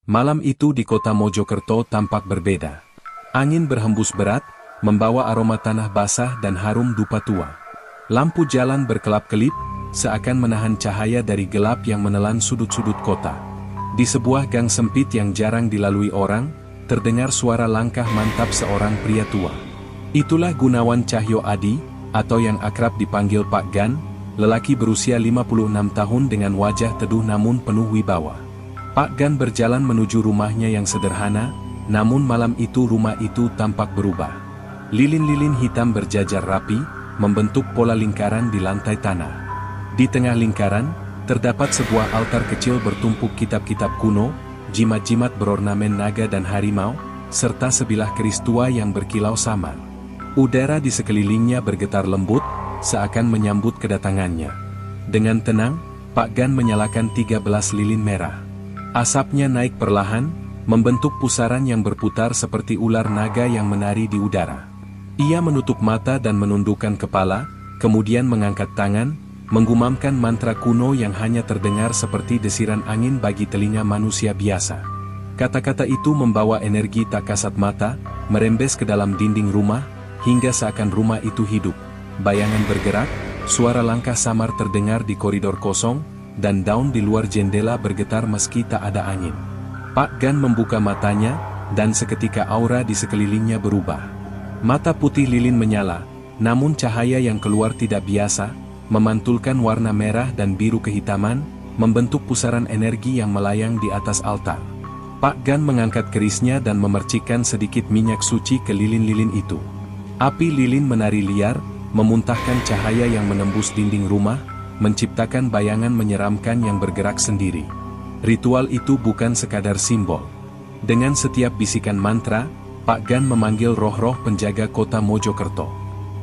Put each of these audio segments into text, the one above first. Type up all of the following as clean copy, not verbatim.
Malam itu di kota Mojokerto tampak berbeda. Angin berhembus berat, membawa aroma tanah basah dan harum dupa tua. Lampu jalan berkelap-kelip, seakan menahan cahaya dari gelap yang menelan sudut-sudut kota. Di sebuah gang sempit yang jarang dilalui orang, terdengar suara langkah mantap seorang pria tua. Itulah Gunawan Cahyo Adi, atau yang akrab dipanggil Pak Gan, lelaki berusia 56 tahun dengan wajah teduh namun penuh wibawa. Pak Gan berjalan menuju rumahnya yang sederhana, namun malam itu rumah itu tampak berubah. Lilin-lilin hitam berjajar rapi, membentuk pola lingkaran di lantai tanah. Di tengah lingkaran, terdapat sebuah altar kecil bertumpuk kitab-kitab kuno, jimat-jimat berornamen naga dan harimau, serta sebilah keris tua yang berkilau samar. Udara di sekelilingnya bergetar lembut, seakan menyambut kedatangannya. Dengan tenang, Pak Gan menyalakan 13 lilin merah. Asapnya naik perlahan, membentuk pusaran yang berputar seperti ular naga yang menari di udara. Ia menutup mata dan menundukkan kepala, kemudian mengangkat tangan, menggumamkan mantra kuno yang hanya terdengar seperti desiran angin bagi telinga manusia biasa. Kata-kata itu membawa energi tak kasat mata, merembes ke dalam dinding rumah, hingga seakan rumah itu hidup. Bayangan bergerak, suara langkah samar terdengar di koridor kosong, dan daun di luar jendela bergetar meski tak ada angin. Pak Gan membuka matanya, dan seketika aura di sekelilingnya berubah. Mata putih lilin menyala, namun cahaya yang keluar tidak biasa, memantulkan warna merah dan biru kehitaman, membentuk pusaran energi yang melayang di atas altar. Pak Gan mengangkat kerisnya dan memercikkan sedikit minyak suci ke lilin-lilin itu. Api lilin menari liar, memuntahkan cahaya yang menembus dinding rumah, menciptakan bayangan menyeramkan yang bergerak sendiri. Ritual itu bukan sekadar simbol. Dengan setiap bisikan mantra, Pak Gan memanggil roh-roh penjaga kota Mojokerto.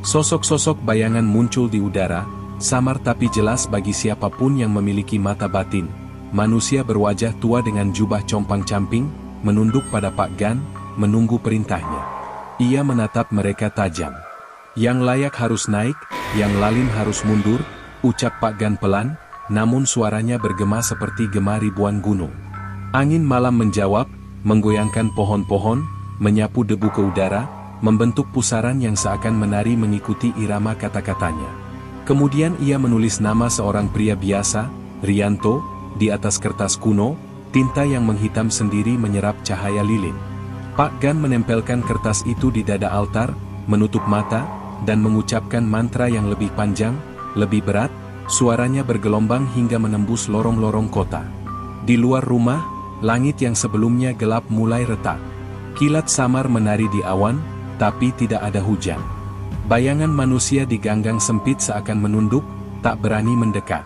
Sosok-sosok bayangan muncul di udara, samar tapi jelas bagi siapapun yang memiliki mata batin. Manusia berwajah tua dengan jubah compang-camping, menunduk pada Pak Gan, menunggu perintahnya. Ia menatap mereka tajam. Yang layak harus naik, yang lalim harus mundur, ucap Pak Gan pelan, namun suaranya bergema seperti gema ribuan gunung. Angin malam menjawab, menggoyangkan pohon-pohon, menyapu debu ke udara, membentuk pusaran yang seakan menari mengikuti irama kata-katanya. Kemudian ia menulis nama seorang pria biasa, Rianto, di atas kertas kuno, tinta yang menghitam sendiri menyerap cahaya lilin. Pak Gan menempelkan kertas itu di dada altar, menutup mata, dan mengucapkan mantra yang lebih panjang, lebih berat, suaranya bergelombang hingga menembus lorong-lorong kota. Di luar rumah, langit yang sebelumnya gelap mulai retak. Kilat samar menari di awan, tapi tidak ada hujan. Bayangan manusia di ganggang sempit seakan menunduk, tak berani mendekat.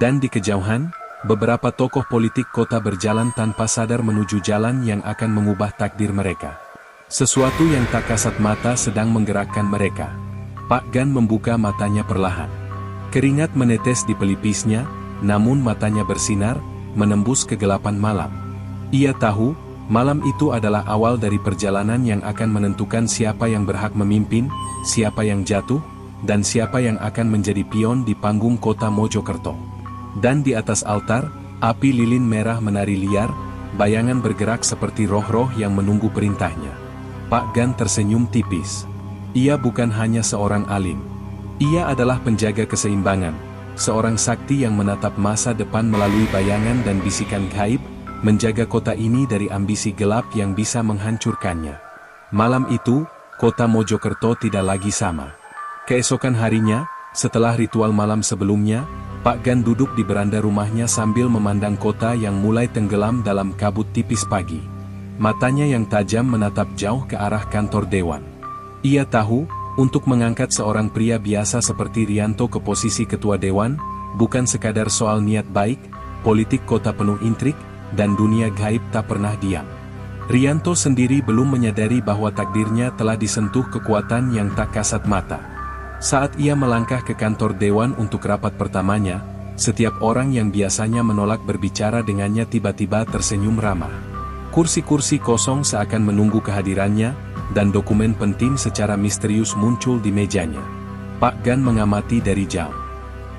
Dan di kejauhan, beberapa tokoh politik kota berjalan tanpa sadar menuju jalan yang akan mengubah takdir mereka. Sesuatu yang tak kasat mata sedang menggerakkan mereka. Pak Gan membuka matanya perlahan. Keringat menetes di pelipisnya, namun matanya bersinar, menembus kegelapan malam. Ia tahu, malam itu adalah awal dari perjalanan yang akan menentukan siapa yang berhak memimpin, siapa yang jatuh, dan siapa yang akan menjadi pion di panggung kota Mojokerto. Dan di atas altar, api lilin merah menari liar, bayangan bergerak seperti roh-roh yang menunggu perintahnya. Pak Gan tersenyum tipis. Ia bukan hanya seorang alim. Ia adalah penjaga keseimbangan, seorang sakti yang menatap masa depan melalui bayangan dan bisikan gaib, menjaga kota ini dari ambisi gelap yang bisa menghancurkannya. Malam itu, kota Mojokerto tidak lagi sama. Keesokan harinya, setelah ritual malam sebelumnya, Pak Gan duduk di beranda rumahnya sambil memandang kota yang mulai tenggelam dalam kabut tipis pagi. Matanya yang tajam menatap jauh ke arah kantor dewan. Ia tahu, untuk mengangkat seorang pria biasa seperti Rianto ke posisi ketua dewan, bukan sekadar soal niat baik, politik kota penuh intrik, dan dunia gaib tak pernah diam. Rianto sendiri belum menyadari bahwa takdirnya telah disentuh kekuatan yang tak kasat mata. Saat ia melangkah ke kantor dewan untuk rapat pertamanya, setiap orang yang biasanya menolak berbicara dengannya tiba-tiba tersenyum ramah. Kursi-kursi kosong seakan menunggu kehadirannya, dan dokumen penting secara misterius muncul di mejanya. Pak Gan mengamati dari jauh.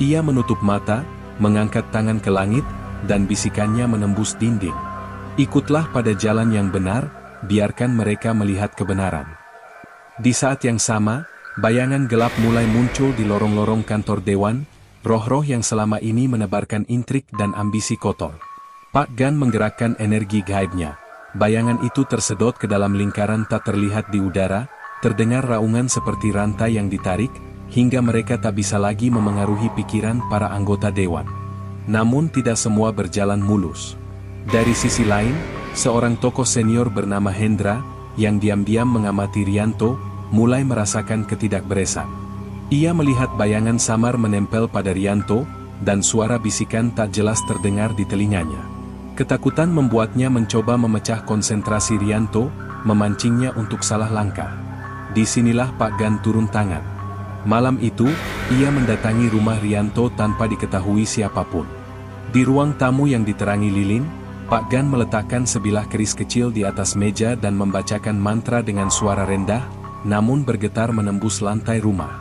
Ia menutup mata, mengangkat tangan ke langit, dan bisikannya menembus dinding. Ikutlah pada jalan yang benar, biarkan mereka melihat kebenaran. Di saat yang sama, bayangan gelap mulai muncul di lorong-lorong kantor dewan, roh-roh yang selama ini menebarkan intrik dan ambisi kotor. Pak Gan menggerakkan energi gaibnya. Bayangan itu tersedot ke dalam lingkaran tak terlihat di udara, terdengar raungan seperti rantai yang ditarik, hingga mereka tak bisa lagi memengaruhi pikiran para anggota dewan. Namun tidak semua berjalan mulus. Dari sisi lain, seorang tokoh senior bernama Hendra, yang diam-diam mengamati Rianto, mulai merasakan ketidakberesan. Ia melihat bayangan samar menempel pada Rianto, dan suara bisikan tak jelas terdengar di telinganya. Ketakutan membuatnya mencoba memecah konsentrasi Rianto, memancingnya untuk salah langkah. Disinilah Pak Gan turun tangan. Malam itu, ia mendatangi rumah Rianto tanpa diketahui siapapun. Di ruang tamu yang diterangi lilin, Pak Gan meletakkan sebilah keris kecil di atas meja dan membacakan mantra dengan suara rendah, namun bergetar menembus lantai rumah.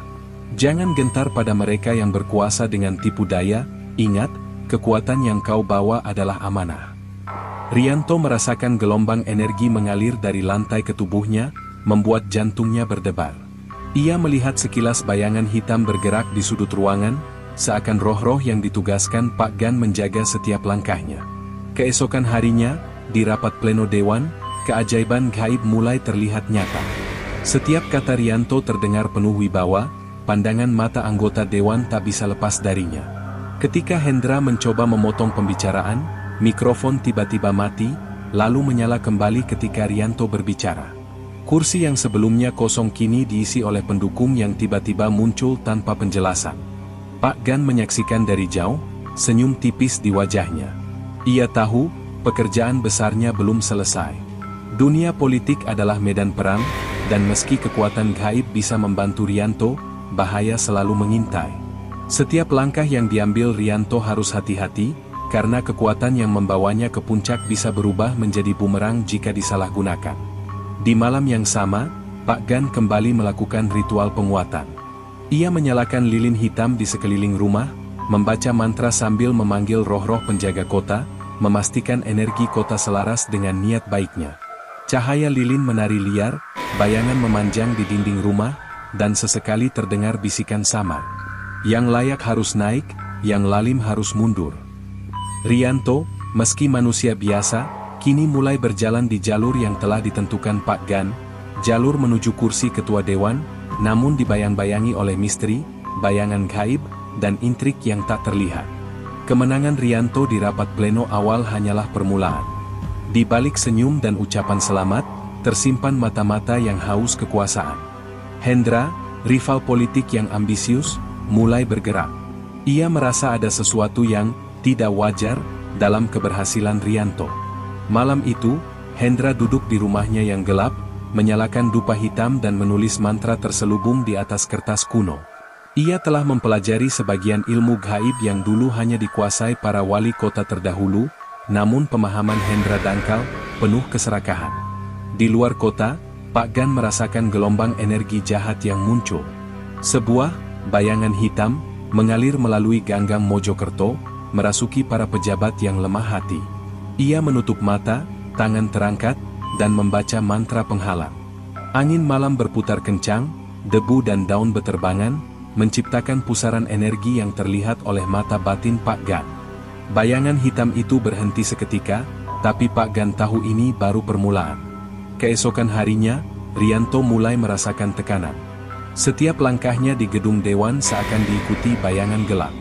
Jangan gentar pada mereka yang berkuasa dengan tipu daya, ingat, kekuatan yang kau bawa adalah amanah. Rianto merasakan gelombang energi mengalir dari lantai ke tubuhnya, membuat jantungnya berdebar. Ia melihat sekilas bayangan hitam bergerak di sudut ruangan, seakan roh-roh yang ditugaskan Pak Gan menjaga setiap langkahnya. Keesokan harinya, di rapat pleno dewan, keajaiban gaib mulai terlihat nyata. Setiap kata Rianto terdengar penuh wibawa, pandangan mata anggota dewan tak bisa lepas darinya. Ketika Hendra mencoba memotong pembicaraan, mikrofon tiba-tiba mati, lalu menyala kembali ketika Rianto berbicara. Kursi yang sebelumnya kosong kini diisi oleh pendukung yang tiba-tiba muncul tanpa penjelasan. Pak Gan menyaksikan dari jauh, senyum tipis di wajahnya. Ia tahu, pekerjaan besarnya belum selesai. Dunia politik adalah medan perang, dan meski kekuatan gaib bisa membantu Rianto, bahaya selalu mengintai. Setiap langkah yang diambil Rianto harus hati-hati, karena kekuatan yang membawanya ke puncak bisa berubah menjadi bumerang jika disalahgunakan. Di malam yang sama, Pak Gan kembali melakukan ritual penguatan. Ia menyalakan lilin hitam di sekeliling rumah, membaca mantra sambil memanggil roh-roh penjaga kota, memastikan energi kota selaras dengan niat baiknya. Cahaya lilin menari liar, bayangan memanjang di dinding rumah, dan sesekali terdengar bisikan samar. Yang layak harus naik, yang lalim harus mundur. Rianto, meski manusia biasa, kini mulai berjalan di jalur yang telah ditentukan Pak Gan, jalur menuju kursi ketua dewan, namun dibayang-bayangi oleh misteri, bayangan gaib, dan intrik yang tak terlihat. Kemenangan Rianto di rapat pleno awal hanyalah permulaan. Di balik senyum dan ucapan selamat, tersimpan mata-mata yang haus kekuasaan. Hendra, rival politik yang ambisius, mulai bergerak. Ia merasa ada sesuatu yang tidak wajar dalam keberhasilan Rianto. Malam itu, Hendra duduk di rumahnya yang gelap, menyalakan dupa hitam dan menulis mantra terselubung di atas kertas kuno. Ia telah mempelajari sebagian ilmu gaib yang dulu hanya dikuasai para wali kota terdahulu, namun pemahaman Hendra dangkal, penuh keserakahan. Di luar kota, Pak Gan merasakan gelombang energi jahat yang muncul. Sebuah bayangan hitam mengalir melalui ganggang Mojokerto, merasuki para pejabat yang lemah hati. Ia menutup mata, tangan terangkat, dan membaca mantra penghalang. Angin malam berputar kencang, debu dan daun beterbangan, menciptakan pusaran energi yang terlihat oleh mata batin Pak Gan. Bayangan hitam itu berhenti seketika, tapi Pak Gan tahu ini baru permulaan. Keesokan harinya, Rianto mulai merasakan tekanan. Setiap langkahnya di gedung dewan seakan diikuti bayangan gelap.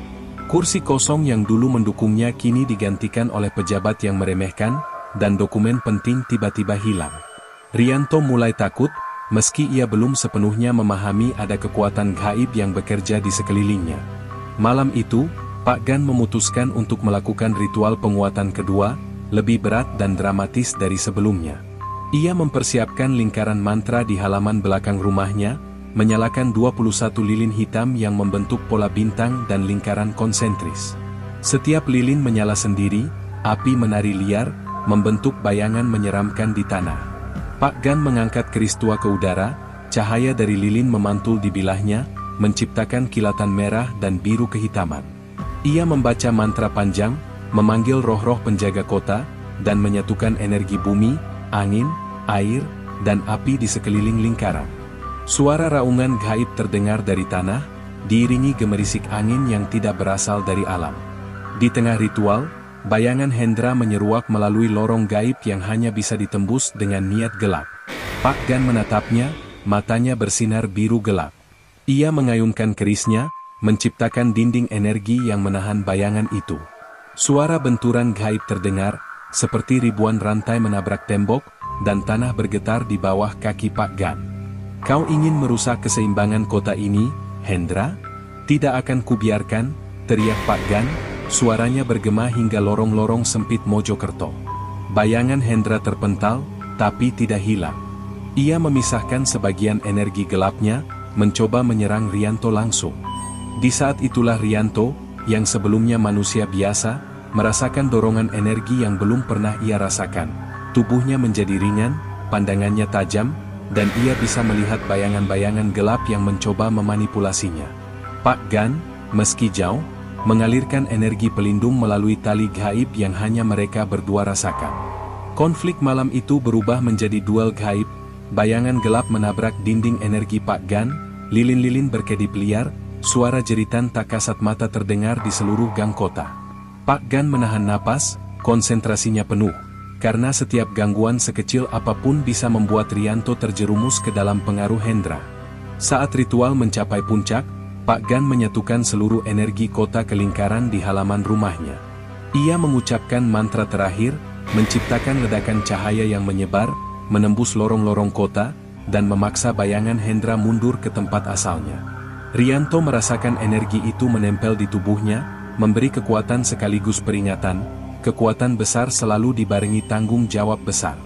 Kursi kosong yang dulu mendukungnya kini digantikan oleh pejabat yang meremehkan, dan dokumen penting tiba-tiba hilang. Rianto mulai takut, meski ia belum sepenuhnya memahami ada kekuatan gaib yang bekerja di sekelilingnya. Malam itu, Pak Gan memutuskan untuk melakukan ritual penguatan kedua, lebih berat dan dramatis dari sebelumnya. Ia mempersiapkan lingkaran mantra di halaman belakang rumahnya, menyalakan 21 lilin hitam yang membentuk pola bintang dan lingkaran konsentris. Setiap lilin menyala sendiri, api menari liar, membentuk bayangan menyeramkan di tanah. Pak Gan mengangkat keris tua ke udara, cahaya dari lilin memantul di bilahnya, menciptakan kilatan merah dan biru kehitaman. Ia membaca mantra panjang, memanggil roh-roh penjaga kota, dan menyatukan energi bumi, angin, air, dan api di sekeliling lingkaran. Suara raungan gaib terdengar dari tanah, diiringi gemerisik angin yang tidak berasal dari alam. Di tengah ritual, bayangan Hendra menyeruak melalui lorong gaib yang hanya bisa ditembus dengan niat gelap. Pak Gan menatapnya, matanya bersinar biru gelap. Ia mengayunkan kerisnya, menciptakan dinding energi yang menahan bayangan itu. Suara benturan gaib terdengar, seperti ribuan rantai menabrak tembok, dan tanah bergetar di bawah kaki Pak Gan. Kau ingin merusak keseimbangan kota ini, Hendra? Tidak akan kubiarkan, teriak Pak Gan, suaranya bergema hingga lorong-lorong sempit Mojokerto. Bayangan Hendra terpental, tapi tidak hilang. Ia memisahkan sebagian energi gelapnya, mencoba menyerang Rianto langsung. Di saat itulah Rianto, yang sebelumnya manusia biasa, merasakan dorongan energi yang belum pernah ia rasakan. Tubuhnya menjadi ringan, pandangannya tajam, dan ia bisa melihat bayangan-bayangan gelap yang mencoba memanipulasinya. Pak Gan, meski jauh, mengalirkan energi pelindung melalui tali gaib yang hanya mereka berdua rasakan. Konflik malam itu berubah menjadi duel gaib, bayangan gelap menabrak dinding energi Pak Gan, lilin-lilin berkedip liar, suara jeritan tak kasat mata terdengar di seluruh gang kota. Pak Gan menahan napas, konsentrasinya penuh, karena setiap gangguan sekecil apapun bisa membuat Rianto terjerumus ke dalam pengaruh Hendra. Saat ritual mencapai puncak, Pak Gan menyatukan seluruh energi kota ke lingkaran di halaman rumahnya. Ia mengucapkan mantra terakhir, menciptakan ledakan cahaya yang menyebar, menembus lorong-lorong kota, dan memaksa bayangan Hendra mundur ke tempat asalnya. Rianto merasakan energi itu menempel di tubuhnya, memberi kekuatan sekaligus peringatan, kekuatan besar selalu dibarengi tanggung jawab besar.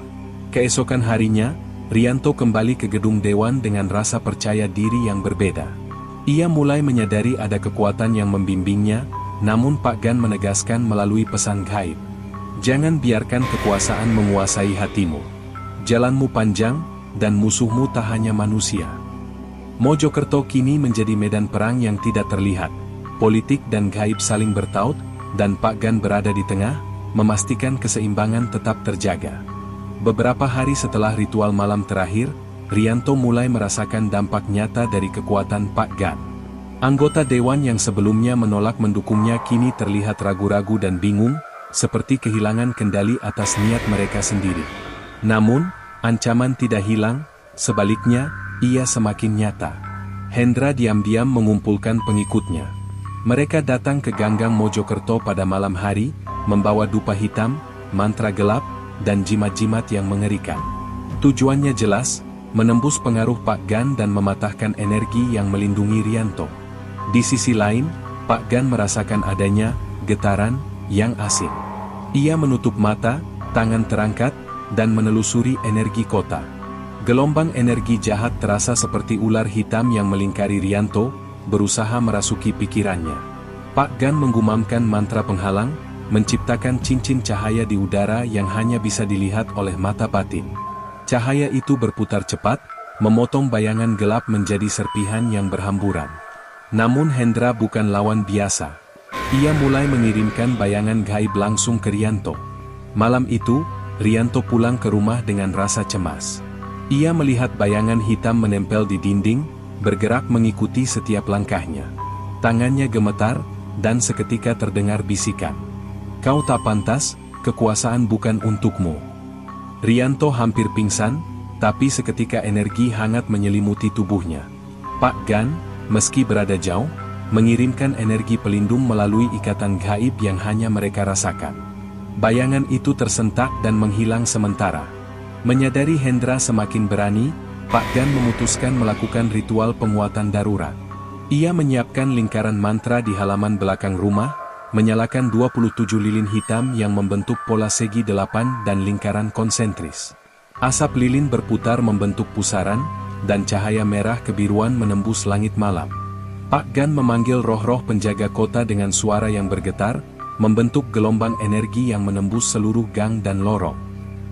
Keesokan harinya, Rianto kembali ke gedung dewan dengan rasa percaya diri yang berbeda. Ia mulai menyadari ada kekuatan yang membimbingnya, namun Pak Gan menegaskan melalui pesan gaib. Jangan biarkan kekuasaan menguasai hatimu. Jalanmu panjang, dan musuhmu tak hanya manusia. Mojokerto kini menjadi medan perang yang tidak terlihat. Politik dan gaib saling bertaut, dan Pak Gan berada di tengah, memastikan keseimbangan tetap terjaga. Beberapa hari setelah ritual malam terakhir, Rianto mulai merasakan dampak nyata dari kekuatan Pak Gan. Anggota dewan yang sebelumnya menolak mendukungnya kini terlihat ragu-ragu dan bingung, seperti kehilangan kendali atas niat mereka sendiri. Namun, ancaman tidak hilang, sebaliknya, ia semakin nyata. Hendra diam-diam mengumpulkan pengikutnya. Mereka datang ke ganggang Mojokerto pada malam hari, membawa dupa hitam, mantra gelap, dan jimat-jimat yang mengerikan. Tujuannya jelas, menembus pengaruh Pak Gan dan mematahkan energi yang melindungi Rianto. Di sisi lain, Pak Gan merasakan adanya getaran yang asing. Ia menutup mata, tangan terangkat, dan menelusuri energi kota. Gelombang energi jahat terasa seperti ular hitam yang melingkari Rianto, berusaha merasuki pikirannya. Pak Gan menggumamkan mantra penghalang, menciptakan cincin cahaya di udara yang hanya bisa dilihat oleh mata batin. Cahaya itu berputar cepat, memotong bayangan gelap menjadi serpihan yang berhamburan. Namun Hendra bukan lawan biasa. Ia mulai mengirimkan bayangan gaib langsung ke Rianto. Malam itu, Rianto pulang ke rumah dengan rasa cemas. Ia melihat bayangan hitam menempel di dinding, bergerak mengikuti setiap langkahnya. Tangannya gemetar, dan seketika terdengar bisikan. Kau tak pantas, kekuasaan bukan untukmu. Rianto hampir pingsan, tapi seketika energi hangat menyelimuti tubuhnya. Pak Gan, meski berada jauh, mengirimkan energi pelindung melalui ikatan gaib yang hanya mereka rasakan. Bayangan itu tersentak dan menghilang sementara. Menyadari Hendra semakin berani, Pak Gan memutuskan melakukan ritual penguatan darurat. Ia menyiapkan lingkaran mantra di halaman belakang rumah, menyalakan 27 lilin hitam yang membentuk pola segi 8 dan lingkaran konsentris. Asap lilin berputar membentuk pusaran, dan cahaya merah kebiruan menembus langit malam. Pak Gan memanggil roh-roh penjaga kota dengan suara yang bergetar, membentuk gelombang energi yang menembus seluruh gang dan lorong.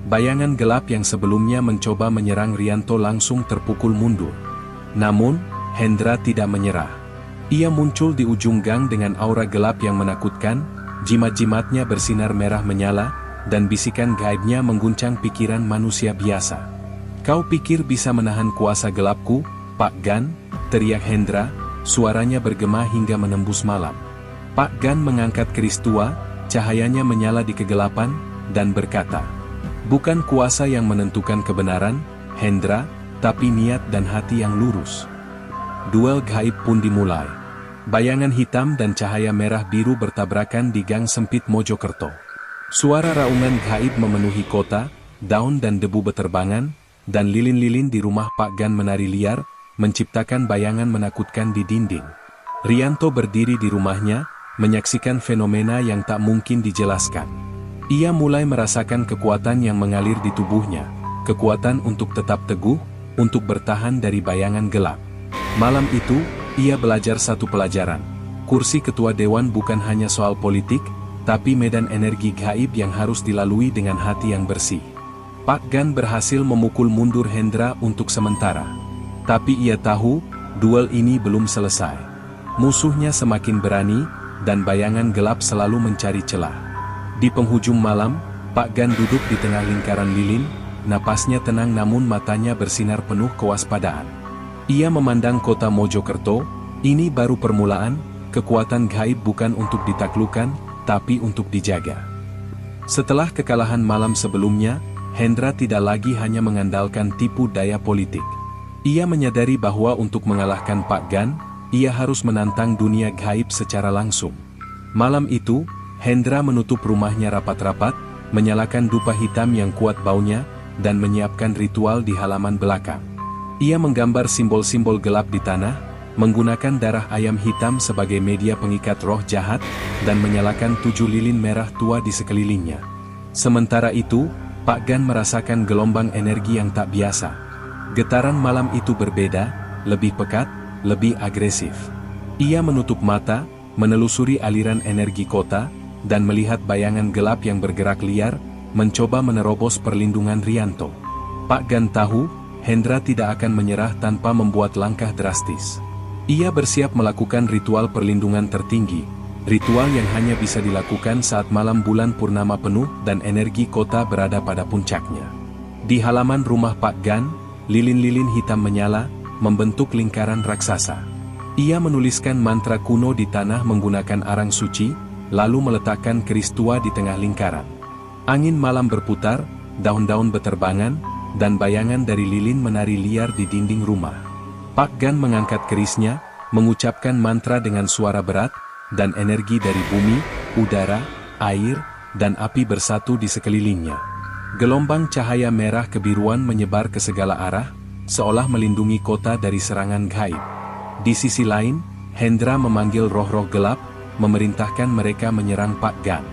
Bayangan gelap yang sebelumnya mencoba menyerang Rianto langsung terpukul mundur. Namun, Hendra tidak menyerah. Ia muncul di ujung gang dengan aura gelap yang menakutkan, jimat-jimatnya bersinar merah menyala, dan bisikan gaibnya mengguncang pikiran manusia biasa. "Kau pikir bisa menahan kuasa gelapku, Pak Gan?" teriak Hendra, suaranya bergema hingga menembus malam. Pak Gan mengangkat keris tua, cahayanya menyala di kegelapan, dan berkata, "Bukan kuasa yang menentukan kebenaran, Hendra, tapi niat dan hati yang lurus." Duel gaib pun dimulai. Bayangan hitam dan cahaya merah biru bertabrakan di gang sempit Mojokerto. Suara raungan gaib memenuhi kota, daun dan debu beterbangan, dan lilin-lilin di rumah Pak Gan menari liar, menciptakan bayangan menakutkan di dinding. Rianto berdiri di rumahnya, menyaksikan fenomena yang tak mungkin dijelaskan. Ia mulai merasakan kekuatan yang mengalir di tubuhnya, kekuatan untuk tetap teguh, untuk bertahan dari bayangan gelap. Malam itu, ia belajar satu pelajaran. Kursi ketua dewan bukan hanya soal politik, tapi medan energi gaib yang harus dilalui dengan hati yang bersih. Pak Gan berhasil memukul mundur Hendra untuk sementara. Tapi ia tahu, duel ini belum selesai. Musuhnya semakin berani, dan bayangan gelap selalu mencari celah. Di penghujung malam, Pak Gan duduk di tengah lingkaran lilin, napasnya tenang namun matanya bersinar penuh kewaspadaan. Ia memandang kota Mojokerto, ini baru permulaan, kekuatan gaib bukan untuk ditaklukkan, tapi untuk dijaga. Setelah kekalahan malam sebelumnya, Hendra tidak lagi hanya mengandalkan tipu daya politik. Ia menyadari bahwa untuk mengalahkan Pak Gan, ia harus menantang dunia gaib secara langsung. Malam itu, Hendra menutup rumahnya rapat-rapat, menyalakan dupa hitam yang kuat baunya, dan menyiapkan ritual di halaman belakang. Ia menggambar simbol-simbol gelap di tanah, menggunakan darah ayam hitam sebagai media pengikat roh jahat, dan menyalakan 7 lilin merah tua di sekelilingnya. Sementara itu, Pak Gan merasakan gelombang energi yang tak biasa. Getaran malam itu berbeda, lebih pekat, lebih agresif. Ia menutup mata, menelusuri aliran energi kota, dan melihat bayangan gelap yang bergerak liar, mencoba menerobos perlindungan Rianto. Pak Gan tahu, Hendra tidak akan menyerah tanpa membuat langkah drastis. Ia bersiap melakukan ritual perlindungan tertinggi, ritual yang hanya bisa dilakukan saat malam bulan purnama penuh dan energi kota berada pada puncaknya. Di halaman rumah Pak Gan, lilin-lilin hitam menyala, membentuk lingkaran raksasa. Ia menuliskan mantra kuno di tanah menggunakan arang suci, lalu meletakkan keris tua di tengah lingkaran. Angin malam berputar, daun-daun beterbangan, dan bayangan dari lilin menari liar di dinding rumah. Pak Gan mengangkat kerisnya, mengucapkan mantra dengan suara berat, dan energi dari bumi, udara, air, dan api bersatu di sekelilingnya. Gelombang cahaya merah kebiruan menyebar ke segala arah, seolah melindungi kota dari serangan gaib. Di sisi lain, Hendra memanggil roh-roh gelap, memerintahkan mereka menyerang Pak Gan.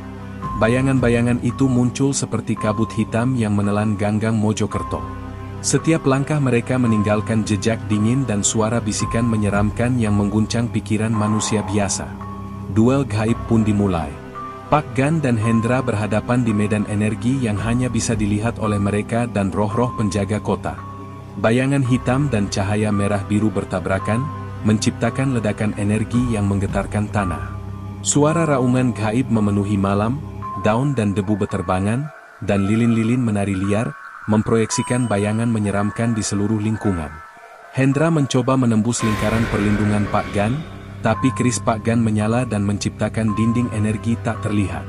Bayangan-bayangan itu muncul seperti kabut hitam yang menelan ganggang Mojokerto. Setiap langkah mereka meninggalkan jejak dingin dan suara bisikan menyeramkan yang mengguncang pikiran manusia biasa. Duel gaib pun dimulai. Pak Gan dan Hendra berhadapan di medan energi yang hanya bisa dilihat oleh mereka dan roh-roh penjaga kota. Bayangan hitam dan cahaya merah biru bertabrakan, menciptakan ledakan energi yang menggetarkan tanah. Suara raungan gaib memenuhi malam, daun dan debu beterbangan, dan lilin-lilin menari liar, memproyeksikan bayangan menyeramkan di seluruh lingkungan. Hendra mencoba menembus lingkaran perlindungan Pak Gan, tapi keris Pak Gan menyala dan menciptakan dinding energi tak terlihat.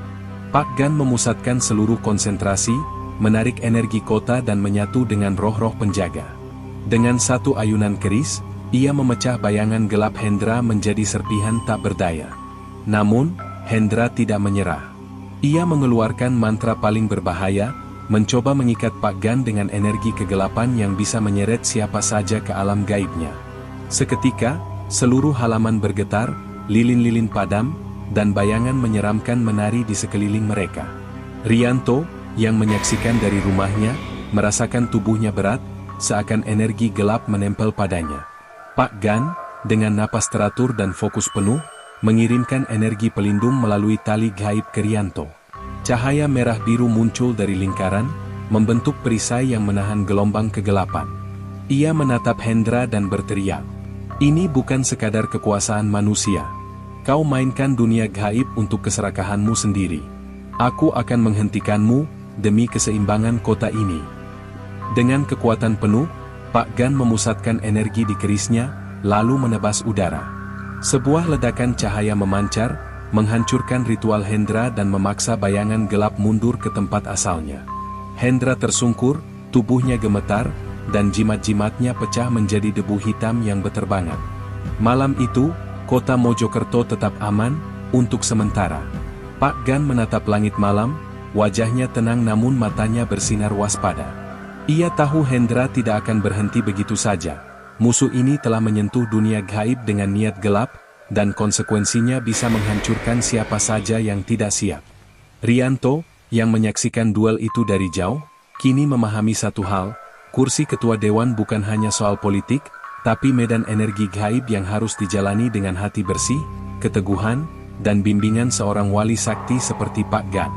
Pak Gan memusatkan seluruh konsentrasi, menarik energi kota dan menyatu dengan roh-roh penjaga. Dengan satu ayunan keris, ia memecah bayangan gelap Hendra menjadi serpihan tak berdaya. Namun, Hendra tidak menyerah. Ia mengeluarkan mantra paling berbahaya, mencoba mengikat Pak Gan dengan energi kegelapan yang bisa menyeret siapa saja ke alam gaibnya. Seketika, seluruh halaman bergetar, lilin-lilin padam, dan bayangan menyeramkan menari di sekeliling mereka. Rianto, yang menyaksikan dari rumahnya, merasakan tubuhnya berat, seakan energi gelap menempel padanya. Pak Gan, dengan napas teratur dan fokus penuh, mengirimkan energi pelindung melalui tali gaib ke Rianto. Cahaya merah biru muncul dari lingkaran, membentuk perisai yang menahan gelombang kegelapan. Ia menatap Hendra dan berteriak, "Ini bukan sekadar kekuasaan manusia. Kau mainkan dunia gaib untuk keserakahanmu sendiri." Aku akan menghentikanmu, demi keseimbangan kota ini. Dengan kekuatan penuh, Pak Gan memusatkan energi di kerisnya, lalu menebas udara. Sebuah ledakan cahaya memancar, menghancurkan ritual Hendra dan memaksa bayangan gelap mundur ke tempat asalnya. Hendra tersungkur, tubuhnya gemetar, dan jimat-jimatnya pecah menjadi debu hitam yang beterbangan. Malam itu, kota Mojokerto tetap aman, untuk sementara. Pak Gan menatap langit malam, wajahnya tenang namun matanya bersinar waspada. Ia tahu Hendra tidak akan berhenti begitu saja. Musuh ini telah menyentuh dunia gaib dengan niat gelap, dan konsekuensinya bisa menghancurkan siapa saja yang tidak siap. Rianto, yang menyaksikan duel itu dari jauh, kini memahami satu hal, kursi ketua dewan bukan hanya soal politik, tapi medan energi gaib yang harus dijalani dengan hati bersih, keteguhan, dan bimbingan seorang wali sakti seperti Pak Gan.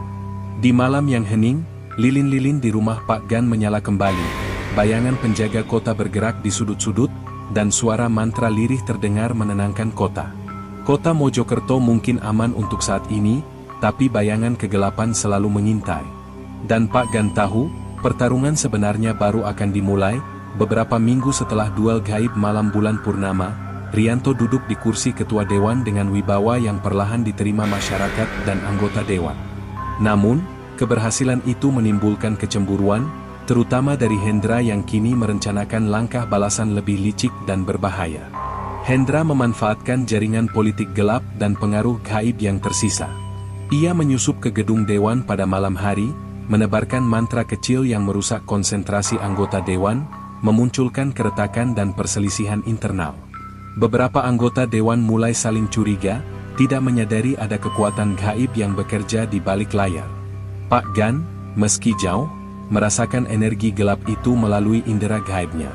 Di malam yang hening, lilin-lilin di rumah Pak Gan menyala kembali, bayangan penjaga kota bergerak di sudut-sudut, dan suara mantra lirih terdengar menenangkan kota. Kota Mojokerto mungkin aman untuk saat ini, tapi bayangan kegelapan selalu mengintai. Dan Pak Gan tahu, pertarungan sebenarnya baru akan dimulai, beberapa minggu setelah duel gaib malam bulan purnama. Rianto duduk di kursi ketua dewan dengan wibawa yang perlahan diterima masyarakat dan anggota dewan. Namun, keberhasilan itu menimbulkan kecemburuan, terutama dari Hendra yang kini merencanakan langkah balasan lebih licik dan berbahaya. Hendra memanfaatkan jaringan politik gelap dan pengaruh gaib yang tersisa. Ia menyusup ke gedung dewan pada malam hari, menebarkan mantra kecil yang merusak konsentrasi anggota dewan, memunculkan keretakan dan perselisihan internal. Beberapa anggota dewan mulai saling curiga, tidak menyadari ada kekuatan gaib yang bekerja di balik layar. Pak Gan, meski jauh, merasakan energi gelap itu melalui indera gaibnya.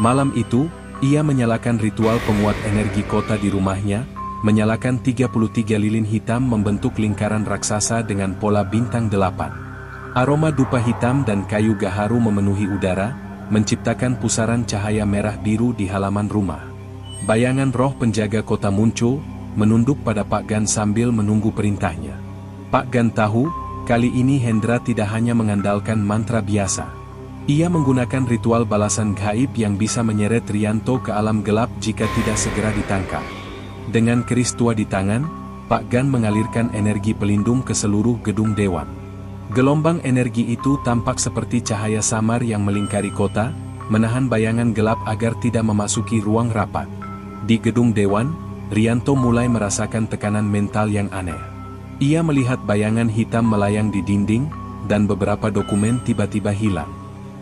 Malam itu, ia menyalakan ritual penguat energi kota di rumahnya, menyalakan 33 lilin hitam membentuk lingkaran raksasa dengan pola bintang 8. Aroma dupa hitam dan kayu gaharu memenuhi udara, menciptakan pusaran cahaya merah biru di halaman rumah. Bayangan roh penjaga kota muncul, menunduk pada Pak Gan sambil menunggu perintahnya. Pak Gan tahu, kali ini Hendra tidak hanya mengandalkan mantra biasa. Ia menggunakan ritual balasan gaib yang bisa menyeret Rianto ke alam gelap jika tidak segera ditangkap. Dengan keris tua di tangan, Pak Gan mengalirkan energi pelindung ke seluruh gedung dewan. Gelombang energi itu tampak seperti cahaya samar yang melingkari kota, menahan bayangan gelap agar tidak memasuki ruang rapat. Di gedung dewan, Rianto mulai merasakan tekanan mental yang aneh. Ia melihat bayangan hitam melayang di dinding, dan beberapa dokumen tiba-tiba hilang.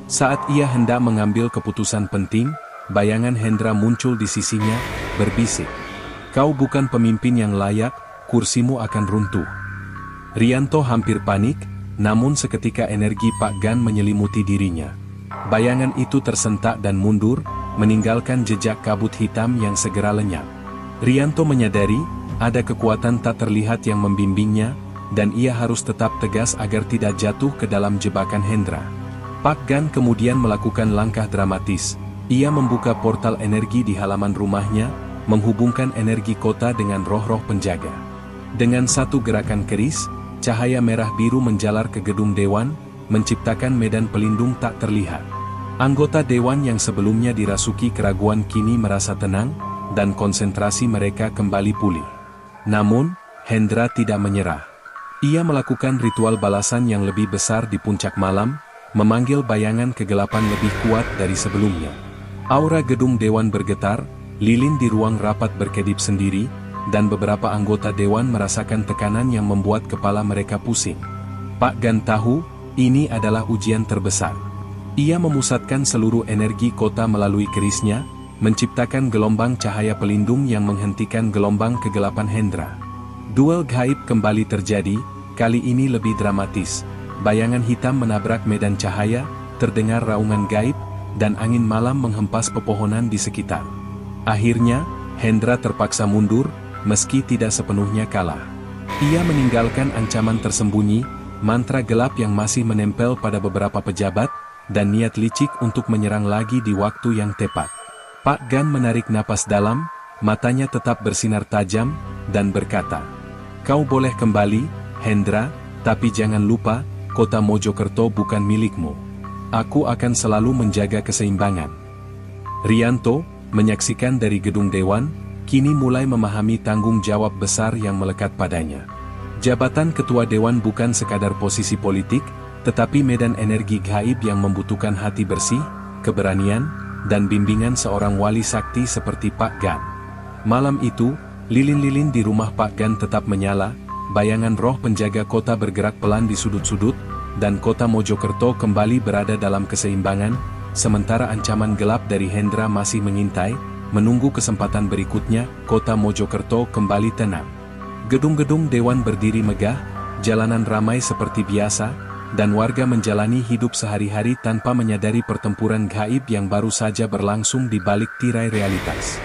Saat ia hendak mengambil keputusan penting, bayangan Hendra muncul di sisinya, berbisik. "Kau bukan pemimpin yang layak, kursimu akan runtuh." Rianto hampir panik, namun seketika energi Pak Gan menyelimuti dirinya. Bayangan itu tersentak dan mundur, meninggalkan jejak kabut hitam yang segera lenyap. Rianto menyadari, ada kekuatan tak terlihat yang membimbingnya, dan ia harus tetap tegas agar tidak jatuh ke dalam jebakan Hendra. Pak Gan kemudian melakukan langkah dramatis. Ia membuka portal energi di halaman rumahnya, menghubungkan energi kota dengan roh-roh penjaga. Dengan satu gerakan keris, cahaya merah biru menjalar ke gedung dewan, menciptakan medan pelindung tak terlihat. Anggota dewan yang sebelumnya dirasuki keraguan kini merasa tenang, dan konsentrasi mereka kembali pulih. Namun, Hendra tidak menyerah. Ia melakukan ritual balasan yang lebih besar di puncak malam, memanggil bayangan kegelapan lebih kuat dari sebelumnya. Aura gedung dewan bergetar, lilin di ruang rapat berkedip sendiri, dan beberapa anggota dewan merasakan tekanan yang membuat kepala mereka pusing. Pak Gan tahu, ini adalah ujian terbesar. Ia memusatkan seluruh energi kota melalui kerisnya, menciptakan gelombang cahaya pelindung yang menghentikan gelombang kegelapan Hendra. Duel gaib kembali terjadi, kali ini lebih dramatis. Bayangan hitam menabrak medan cahaya, terdengar raungan gaib, dan angin malam menghempas pepohonan di sekitar. Akhirnya, Hendra terpaksa mundur, meski tidak sepenuhnya kalah. Ia meninggalkan ancaman tersembunyi, mantra gelap yang masih menempel pada beberapa pejabat, dan niat licik untuk menyerang lagi di waktu yang tepat. Pak Gan menarik napas dalam, matanya tetap bersinar tajam, dan berkata, "Kau boleh kembali, Hendra, Tapi jangan lupa, kota Mojokerto bukan milikmu. Aku akan selalu menjaga keseimbangan. Rianto, menyaksikan dari gedung dewan, kini mulai memahami tanggung jawab besar yang melekat padanya. Jabatan ketua dewan bukan sekadar posisi politik, tetapi medan energi gaib yang membutuhkan hati bersih, keberanian, dan bimbingan seorang wali sakti seperti Pak Gan. Malam itu, lilin-lilin di rumah Pak Gan tetap menyala, bayangan roh penjaga kota bergerak pelan di sudut-sudut, dan kota Mojokerto kembali berada dalam keseimbangan, sementara ancaman gelap dari Hendra masih mengintai, menunggu kesempatan berikutnya. Kota Mojokerto kembali tenang. Gedung-gedung dewan berdiri megah, jalanan ramai seperti biasa, dan warga menjalani hidup sehari-hari tanpa menyadari pertempuran gaib yang baru saja berlangsung di balik tirai realitas.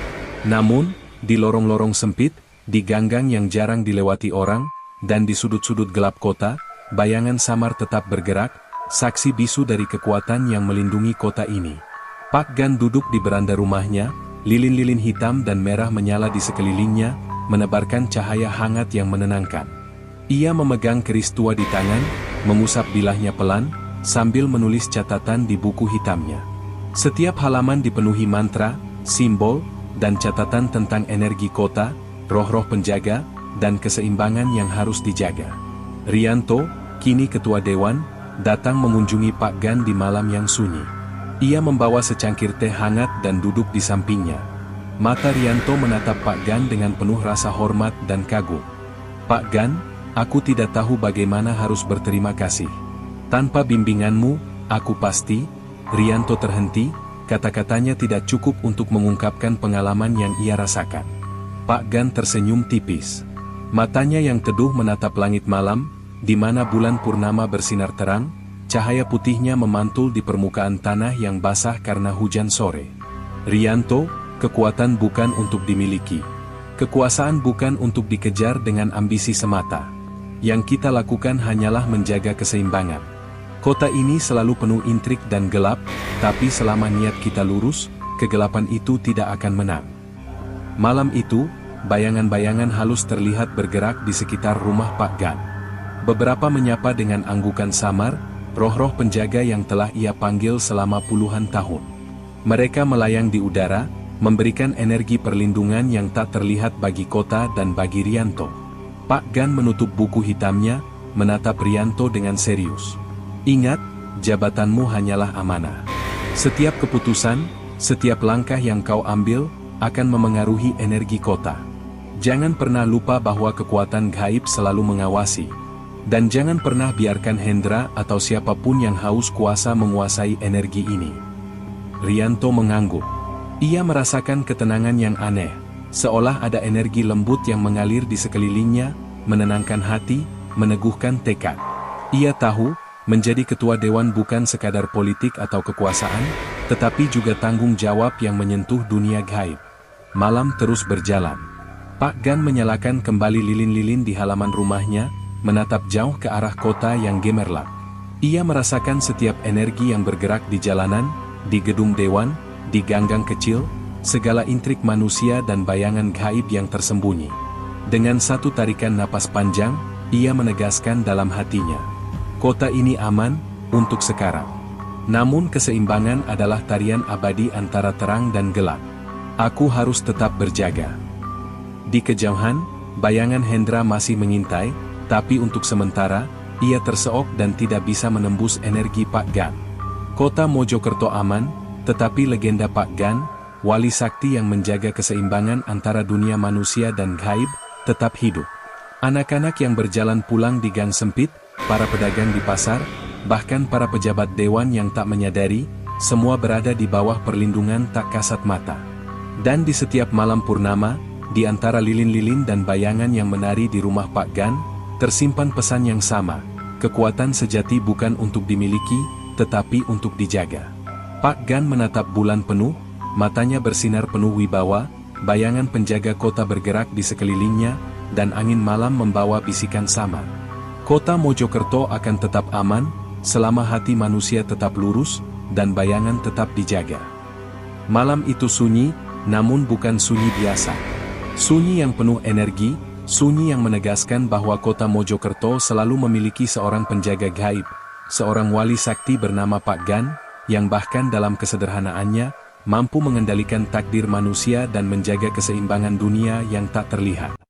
Namun, di lorong-lorong sempit, di ganggang yang jarang dilewati orang, dan di sudut-sudut gelap kota, bayangan samar tetap bergerak, saksi bisu dari kekuatan yang melindungi kota ini. Pak Gan duduk di beranda rumahnya, lilin-lilin hitam dan merah menyala di sekelilingnya, menebarkan cahaya hangat yang menenangkan. Ia memegang keris tua di tangan, mengusap bilahnya pelan, sambil menulis catatan di buku hitamnya. Setiap halaman dipenuhi mantra, simbol, dan catatan tentang energi kota, roh-roh penjaga, dan keseimbangan yang harus dijaga. Rianto, kini ketua dewan, datang mengunjungi Pak Gan di malam yang sunyi. Ia membawa secangkir teh hangat dan duduk di sampingnya. Mata Rianto menatap Pak Gan dengan penuh rasa hormat dan kagum. Pak Gan, aku tidak tahu bagaimana harus berterima kasih. Tanpa bimbinganmu, aku pasti. Rianto terhenti, kata-katanya tidak cukup untuk mengungkapkan pengalaman yang ia rasakan. Pak Gan tersenyum tipis. Matanya yang teduh menatap langit malam, di mana bulan purnama bersinar terang, cahaya putihnya memantul di permukaan tanah yang basah karena hujan sore. Rianto, kekuatan bukan untuk dimiliki. Kekuasaan bukan untuk dikejar dengan ambisi semata. Yang kita lakukan hanyalah menjaga keseimbangan. Kota ini selalu penuh intrik dan gelap, tapi selama niat kita lurus, kegelapan itu tidak akan menang. Malam itu, bayangan-bayangan halus terlihat bergerak di sekitar rumah Pak Gan. Beberapa menyapa dengan anggukan samar, roh-roh penjaga yang telah ia panggil selama puluhan tahun. Mereka melayang di udara, memberikan energi perlindungan yang tak terlihat bagi kota dan bagi Rianto. Pak Gan menutup buku hitamnya, menatap Rianto dengan serius. Ingat, jabatanmu hanyalah amanah. Setiap keputusan, setiap langkah yang kau ambil, akan memengaruhi energi kota. Jangan pernah lupa bahwa kekuatan gaib selalu mengawasi. Dan jangan pernah biarkan Hendra atau siapapun yang haus kuasa menguasai energi ini. Rianto mengangguk. Ia merasakan ketenangan yang aneh. Seolah ada energi lembut yang mengalir di sekelilingnya, menenangkan hati, meneguhkan tekad. Ia tahu, menjadi ketua dewan bukan sekadar politik atau kekuasaan, tetapi juga tanggung jawab yang menyentuh dunia gaib. Malam terus berjalan. Pak Gan menyalakan kembali lilin-lilin di halaman rumahnya, menatap jauh ke arah kota yang gemerlap. Ia merasakan setiap energi yang bergerak di jalanan, di gedung dewan, di ganggang kecil, segala intrik manusia dan bayangan gaib yang tersembunyi. Dengan satu tarikan napas panjang, ia menegaskan dalam hatinya. Kota ini aman, untuk sekarang. Namun keseimbangan adalah tarian abadi antara terang dan gelap. Aku harus tetap berjaga. Di kejauhan, bayangan Hendra masih mengintai, tapi untuk sementara, ia terseok dan tidak bisa menembus energi Pak Gan. Kota Mojokerto aman, tetapi legenda Pak Gan, wali sakti yang menjaga keseimbangan antara dunia manusia dan gaib, tetap hidup. Anak-anak yang berjalan pulang di gang sempit, para pedagang di pasar, bahkan para pejabat dewan yang tak menyadari, semua berada di bawah perlindungan tak kasat mata. Dan di setiap malam purnama, di antara lilin-lilin dan bayangan yang menari di rumah Pak Gan, tersimpan pesan yang sama, kekuatan sejati bukan untuk dimiliki, tetapi untuk dijaga. Pak Gan menatap bulan penuh, matanya bersinar penuh wibawa, bayangan penjaga kota bergerak di sekelilingnya, dan angin malam membawa bisikan sama. Kota Mojokerto akan tetap aman, selama hati manusia tetap lurus, dan bayangan tetap dijaga. Malam itu sunyi, namun bukan sunyi biasa. Sunyi yang penuh energi, Sunyi yang menegaskan bahwa kota Mojokerto selalu memiliki seorang penjaga gaib, seorang wali sakti bernama Pak Gan, yang bahkan dalam kesederhanaannya, mampu mengendalikan takdir manusia dan menjaga keseimbangan dunia yang tak terlihat.